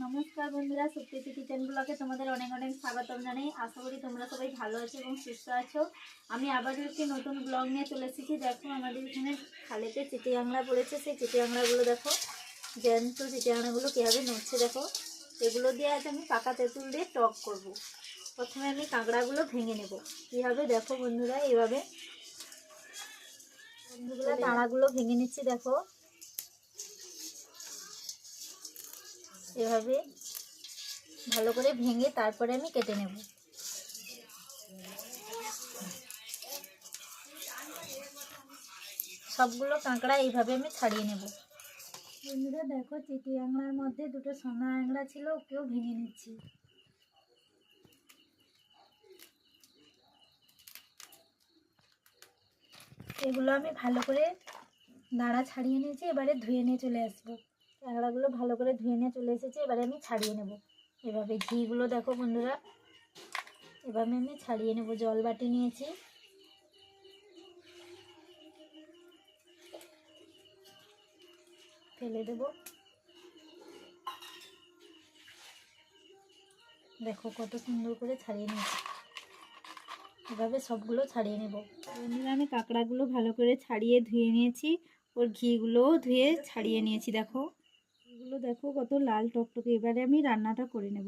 নমস্কার বন্ধুরা, সুপ্রীতি কিচেন ব্লগে তোমাদের অনেক অনেক স্বাগতম জানাই। আশা করি তোমরা সবাই ভালো আছো এবং সুস্থ আছো। আমি আবারও একটি নতুন ব্লগ নিয়ে চলে এসেছি। দেখো আমাদের এখানে খালেতে চিটিয়াংলা পড়েছে, সেই চিটিয়াংলাগুলো দেখো, জ্যান্ত চিটিয়াংলাগুলো কীভাবে নড়ছে দেখো। এগুলো দিয়ে আজ আমি পাকা তেঁতুল দিয়ে টক করব। প্রথমে আমি কাঁকড়াগুলো ভেঙে নেব। কীভাবে দেখো বন্ধুরা, এইভাবে বন্ধুগুলো কাঁকড়াগুলো ভেঙে নিচ্ছি দেখো, এভাবে ভালো করে ভেঙে তারপরে আমি কেটে নেব। সবগুলো কাঁকড়া এইভাবে আমি ছাড়িয়ে নেব। বন্ধুরা দেখো, চিটি আংলার মধ্যে দুটো সোনা আংলা ছিল, ওকেও ভেঙে নিচ্ছি। এগুলো আমি ভালো করে নাড়া ছাড়িয়ে নিয়েছি, এবারে ধুয়ে নিয়ে চলে আসবো। কাঁকড়াগুলো ভালো করে ধুয়ে নিয়ে চলে এসেছি, এবারে আমি ছাড়িয়ে নেব। এভাবে ঘিগুলো দেখো বন্ধুরা, এভাবে আমি ছাড়িয়ে নেব। জল বাটি নিয়েছি, ফেলে দেব। দেখো কত সুন্দর করে ছাড়িয়ে নিয়েছি। এভাবে সবগুলো ছাড়িয়ে নেব। বন্ধুরা আমি কাঁকড়াগুলো ভালো করে ছাড়িয়ে ধুয়ে নিয়েছি, ওর ঘিগুলোও ধুয়ে ছাড়িয়ে নিয়েছি। দেখো এগুলো দেখো কত লাল টকটকে। এবারে আমি রান্নাটা করে নেব।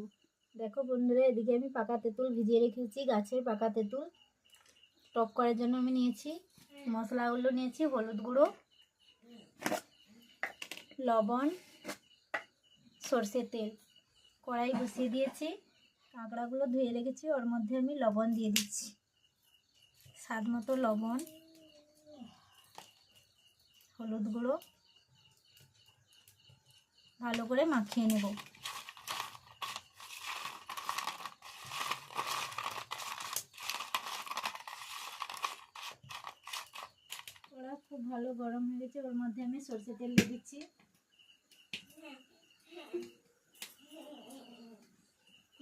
দেখো বন্ধুরা, এদিকে আমি পাকা তেঁতুল ভিজিয়ে রেখেছি, গাছের পাকা তেঁতুল। টক করার জন্য আমি নিয়েছি মশলাগুলো, নিয়েছি হলুদ গুঁড়ো, লবণ, সর্ষের তেল। কড়াই বসিয়ে দিয়েছি, কাঁকড়াগুলো ধুয়ে রেখেছি, ওর মধ্যে আমি লবণ দিয়ে দিচ্ছি, স্বাদ মতো লবণ, হলুদ গুঁড়ো, ভালো করে মাখিয়ে নেব। ওরা খুব ভালো গরম হয়ে গেছে, ওর মধ্যে আমি সর্ষের তেল দিয়ে দিচ্ছি।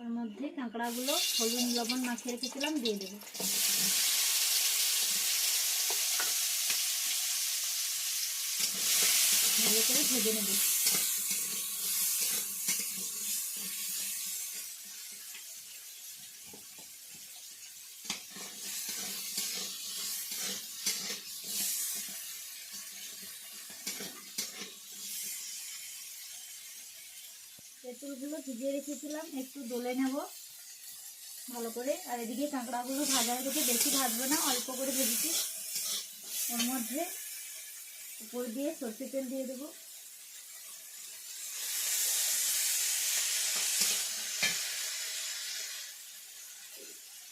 ওর মধ্যে কাঁকড়াগুলো হলুদ লবণ মাখিয়ে রেখেছিলাম দিয়ে দেবো। ভালো করে ভেজে নেব। তেঁতুলগুলো ভিজিয়ে রেখেছিলাম, একটু দলে নেব ভালো করে। আর এদিকে কাঁকড়াগুলো ভাজা হয়ে গেছে, বেশি ভাজবো না, অল্প করে ভেজেছি। ওর মধ্যে উপর দিয়ে সর্ষের তেল দিয়ে দেবো।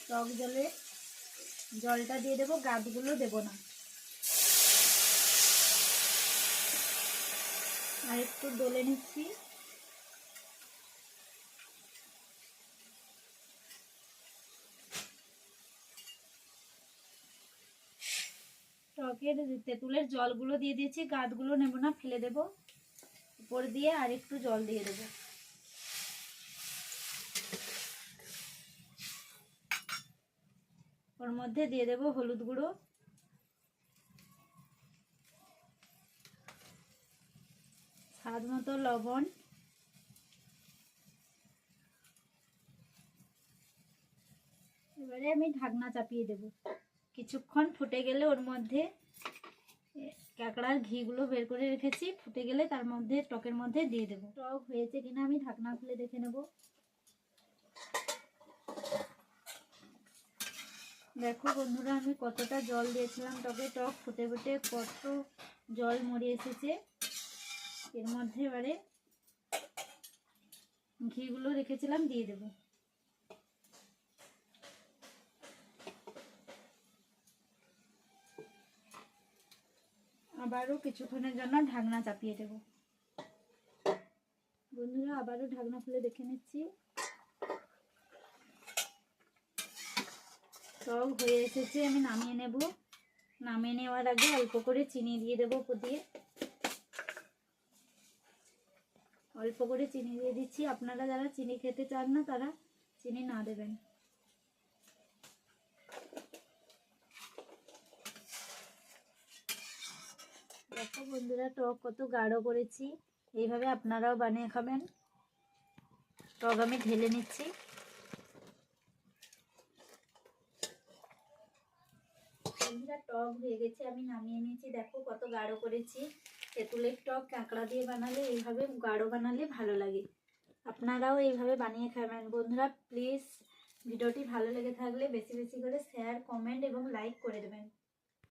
টক জলে জলটা দিয়ে দেবো, গাছগুলো দেবো না। আর একটু দলে নিচ্ছি। টকের তেঁতুলের জলগুলো দিয়ে দিয়েছি, গাছগুলো নেব না, ফেলে দেব। উপর দিয়ে আর একটু জল দিয়ে দেব। ওর মধ্যে দিয়ে দেব হলুদ গুঁড়ো, স্বাদ মতো লবণ, এবারে আমি ঢাকনা চাপিয়ে দেব। কিছুক্ষণ ফুটে গেলে ওর মধ্যে কাঁকড়ার ঘিগুলো বের করে রেখেছি, ফুটে গেলে তার মধ্যে টকের মধ্যে দিয়ে দেব। টক হয়েছে কিনা আমি ঢাকনা খুলে দেখে নেব। দেখো বন্ধুরা, আমি কতটা জল দিয়েছিলাম টকে, টক ফুটে ফুটে কত জল মরে এসেছে। এর মধ্যে এবারে ঘিগুলো রেখেছিলাম দিয়ে দেব। আবারও কিছুক্ষণের জন্য ঢাকনা চাপিয়ে দেব। বন্ধুরা আবারও ঢাকনা খুলে দেখে নিচ্ছি। টক হয়ে এসেছে, আমি নামিয়ে নেব। নামিয়ে নেওয়ার আগে অল্প করে চিনি দিয়ে দেবো উপর দিয়ে। অল্প করে চিনি দিয়ে দিচ্ছি। আপনারা যারা চিনি খেতে চান না তারা চিনি না দেবেন। দেখো বন্ধুরা, টক কত গাঢ় করেছি। এইভাবে আপনারাও বানিয়ে খাবেন। টক আমি ঢেলে নিচ্ছি। বন্ধুরা টক হয়ে গেছে, আমি নামিয়ে নিয়েছি। দেখো কত গাঢ় করেছি। তেঁতুলের টক কাঁকড়া দিয়ে বানালে এইভাবে গাঢ় বানালে ভালো লাগে। আপনারাও এইভাবে বানিয়ে খাবেন। বন্ধুরা প্লিজ ভিডিওটি ভালো লেগে থাকলে বেশি বেশি করে শেয়ার, কমেন্ট এবং লাইক করে দেবেন।